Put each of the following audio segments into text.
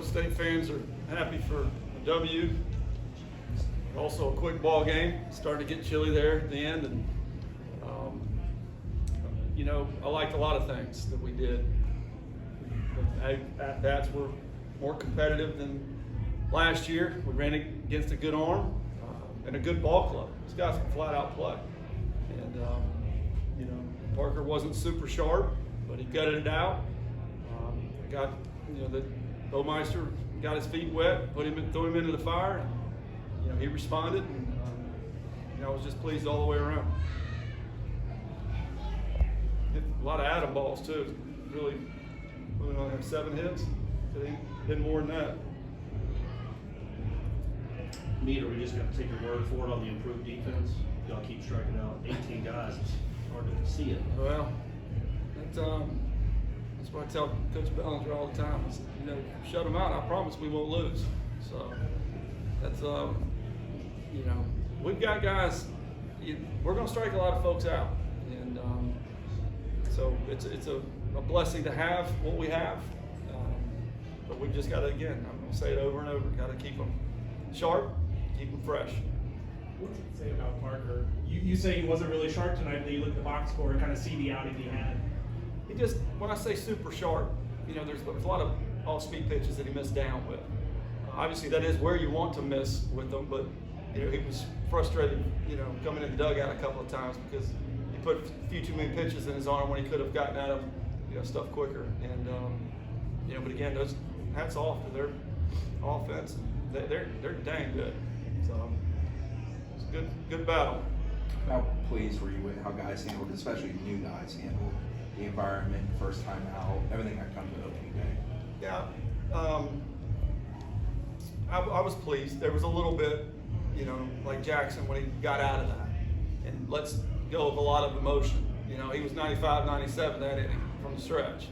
State fans are happy for a W. Also a quick ball game. Starting to get chilly there at the end, and you know, I liked a lot of things that we did. At bats were more competitive than last year. We ran against a good arm and a good ball club. These guys can flat out play. And you know, Parker wasn't super sharp, but he gutted it out. Got, you know, the Bowmeister got his feet wet, threw him into the fire. And, you know, he responded, and you know, I was just pleased all the way around. Hit a lot of Adam balls too. Really only have 7 hits. Could have been more than that. Meter, we just got to take your word for it on the improved defense. Y'all keep striking out 18 guys. It's hard to see it. Well, that's what I tell Coach Bellinger all the time. Is, you know, shut them out. I promise we won't lose. So that's you know, we've got guys. We're going to strike a lot of folks out, and so it's a blessing to have what we have. But we've just got to, again, I'm going to say it over and over. Got to keep them sharp, keep them fresh. What does it say about Parker? You say he wasn't really sharp tonight, but you look at the box score and kind of see the outing he had. He just, when I say super sharp, you know, there's a lot of off-speed pitches that he missed down with. Obviously, that is where you want to miss with them, but you know, he was frustrated, you know, coming in the dugout a couple of times because he put a few too many pitches in his arm when he could have gotten at him, you know, stuff quicker. And you know, but again, those hats off to their offense. They're dang good. So it's a good battle. How pleased were you with how guys handled, especially new guys, handled the environment, first time out, everything that comes with opening day? Yeah, I was pleased. There was a little bit, you know, like Jackson when he got out of that, and let's go of a lot of emotion. You know, he was 95, 97 that inning from the stretch.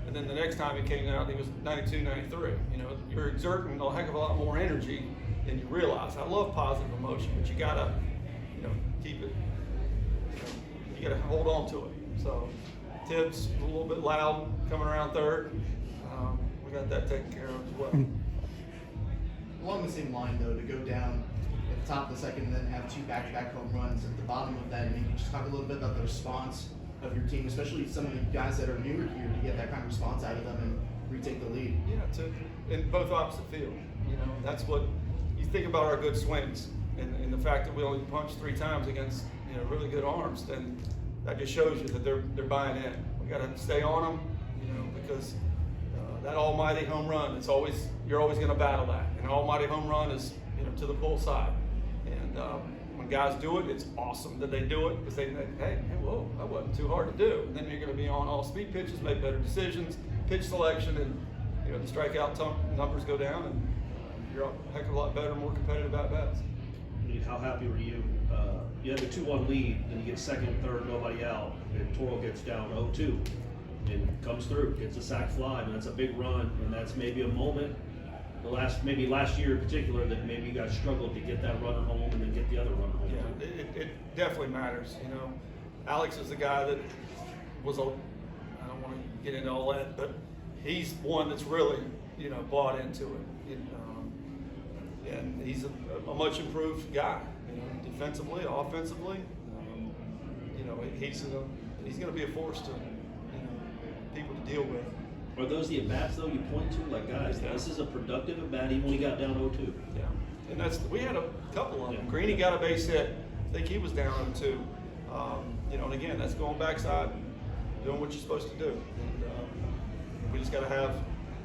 And then the next time he came out, he was 92, 93. You know, you're exerting a heck of a lot more energy than you realize. I love positive emotion, but you gotta, you know, keep it, you gotta hold on to it. So Tibbs a little bit loud coming around third. We got that taken care of as well. Along the same line, though, to go down at the top of the second and then have 2 back-to-back home runs at the bottom of that, and maybe just talk a little bit about the response of your team, especially some of the guys that are newer here, to get that kind of response out of them and retake the lead. Yeah, in both opposite field. You know, that's what you think about our good swings, and the fact that we only punched 3 times against, you know, really good arms. Then that just shows you that they're buying in. We got to stay on them, you know, because that almighty home run, you're always going to battle that. And an almighty home run is, you know, to the pull side. And when guys do it, it's awesome that they do it because they think, hey, whoa, that wasn't too hard to do. And then you're going to be on all speed pitches, make better decisions, pitch selection, and you know, the strikeout numbers go down, and you're a heck of a lot better, more competitive at bats. How happy were you? You have a 2-1 lead, then you get second, third, nobody out, and Toro gets down 0-2 and comes through, gets a sac fly, and that's a big run, and that's maybe a moment. Maybe last year in particular, that maybe you guys struggled to get that runner home and then get the other runner home. Yeah, it definitely matters. You know, Alex is the guy that was I don't want to get into all that, but he's one that's really, you know, bought into it. And he's a much improved guy, you know, defensively, offensively. You know, he's going to be a force to, you know, people to deal with. Are those the at-bats, though, you point to? Like, guys, Yeah. This is a productive at-bat even when he got down 0-2. Yeah, and we had a couple of them. Yeah. Greeny got a base hit. I think he was down 0-2. You know, and again, that's going backside, doing what you're supposed to do. And we just got to have.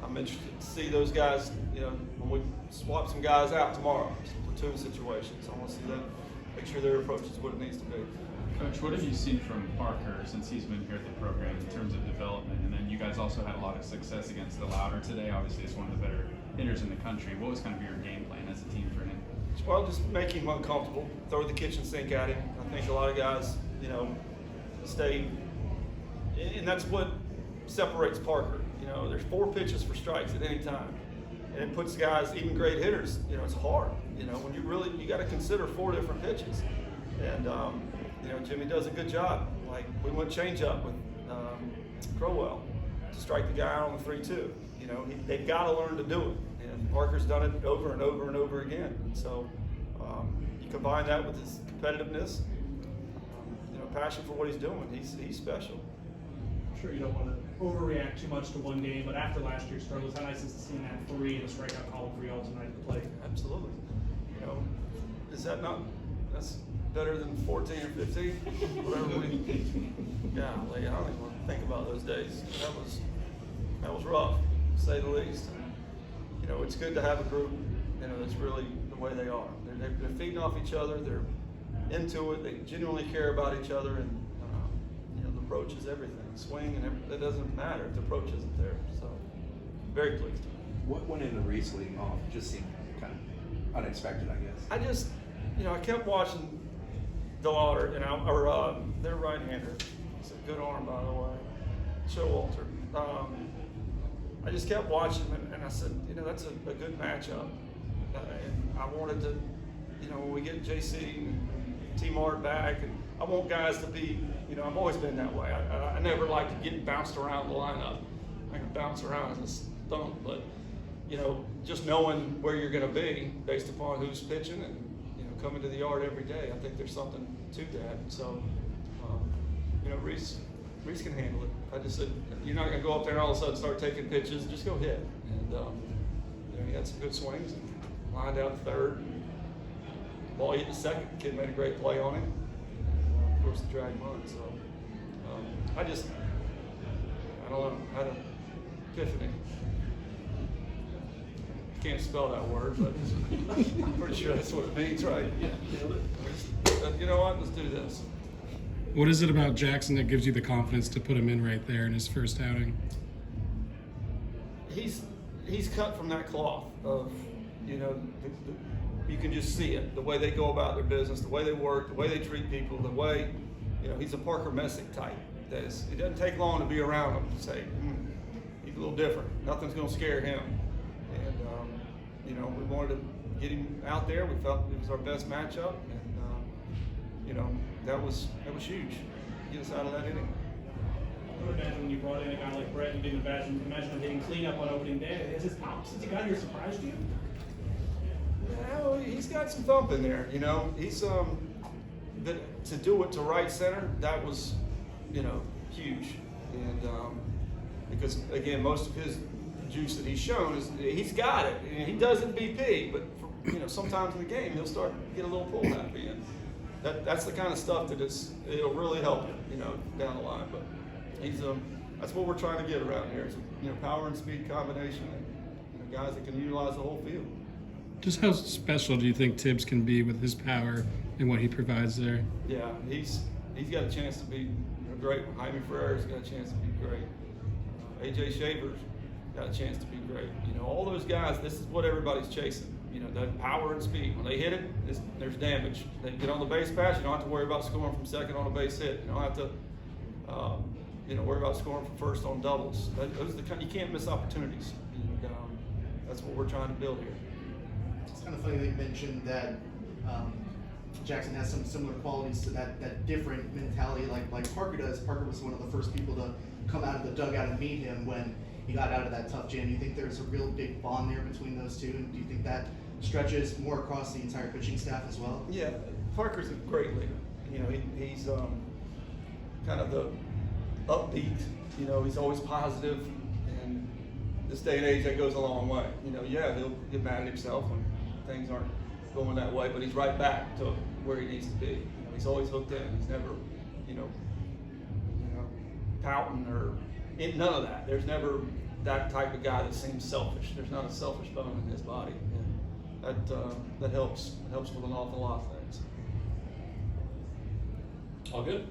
I'm interested to see those guys. You know, when we swap some guys out tomorrow, some platoon situations. I want to see them, make sure their approach is what it needs to be. Coach, what have you seen from Parker since he's been here at the program in terms of development? And then you guys also had a lot of success against the Louder today. Obviously, it's one of the better hitters in the country. What was kind of your game plan as a team for him? Well, just make him uncomfortable, throw the kitchen sink at him. I think a lot of guys, you know, stay, and that's what separates Parker. You know, there's 4 pitches for strikes at any time. And it puts guys, even great hitters, you know, it's hard. You know, when you got to consider 4 different pitches. And, you know, Jimmy does a good job. Like, we went change up with Crowell to strike the guy out on the 3-2. You they've got to learn to do it. And Parker's done it over and over and over again. And so you combine that with his competitiveness, passion for what he's doing. He's special. I'm sure you don't want to overreact too much to one game, but after last year's struggles, how nice is to see that 3 and a strikeout column for y'all tonight to play? Absolutely. Is that not, that's better than 14 or 15? Whatever we, golly, I don't even want to think about those days. That was rough, to say the least. It's good to have a group, that's really the way they are. They're feeding off each other, they're into it, they genuinely care about each other, and the approach is everything. Swing and it doesn't matter if the approach isn't there. So, very pleased. What went into Reese leading off? Just seemed kind of unexpected, I guess. I just, I kept watching DeLauder, their right-hander. It's a good arm, by the way. Showalter. I just kept watching him, and I said, that's a good matchup. And I wanted to, when we get JC and T-Mart back, and I want guys to be, I've always been that way. I never like to get bounced around the lineup. I can bounce around as a stump, but, just knowing where you're going to be based upon who's pitching and, coming to the yard every day, I think there's something to that. And so, Reese can handle it. I just said, you're not going to go up there and all of a sudden start taking pitches. Just go hit. And, he had some good swings and lined out third. Ball hit the second. Kid made a great play on him. Of course, the drag run. So, I don't know. I had an epiphany. Can't spell that word, but I'm pretty sure that's what it means, right? You know what? Let's do this. What is it about Jackson that gives you the confidence to put him in right there in his first outing? He's cut from that cloth of, you can just see it, the way they go about their business, the way they work, the way they treat people, the way, he's a Parker Messick type. It doesn't take long to be around him to say, he's a little different. Nothing's going to scare him. And, we wanted to get him out there. We felt it was our best matchup. And, that was huge. Get us out of that inning. I would imagine when you brought in a guy like Brett, you didn't imagine him hitting cleanup on opening day. Has his pop since he got here surprised you? Well, he's got some thump in there. He's to do it to right center. That was, huge. And because again, most of his juice that he's shown is he's got it. He does it BP, but sometimes in the game he'll start to get a little pull happy, and that's the kind of stuff that it'll really help him, down the line. But he's that's what we're trying to get around here. Is, power and speed combination, and guys that can utilize the whole field. Just how special do you think Tibbs can be with his power and what he provides there? Yeah, he's got a chance to be great. Jaime Ferrera's got a chance to be great. AJ Shaver's got a chance to be great. All those guys, this is what everybody's chasing. That power and speed. When they hit it, there's damage. They get on the base pass, you don't have to worry about scoring from second on a base hit. You don't have to, worry about scoring from first on doubles. Those are the kind, you can't miss opportunities. And that's what we're trying to build here. It's kind of funny that you mentioned that Jackson has some similar qualities to that different mentality like Parker does. Parker was one of the first people to come out of the dugout and meet him when he got out of that tough jam. Do you think there's a real big bond there between those two? And do you think that stretches more across the entire pitching staff as well? Yeah, Parker's a great leader. He's kind of the upbeat. He's always positive, and this day and age that goes a long way. He'll get mad at himself when things aren't going that way, but he's right back to where he needs to be. He's always hooked in. He's never, pouting or none of that. There's never that type of guy that seems selfish. There's not a selfish bone in his body, and that helps. It helps with an awful lot of things. All good?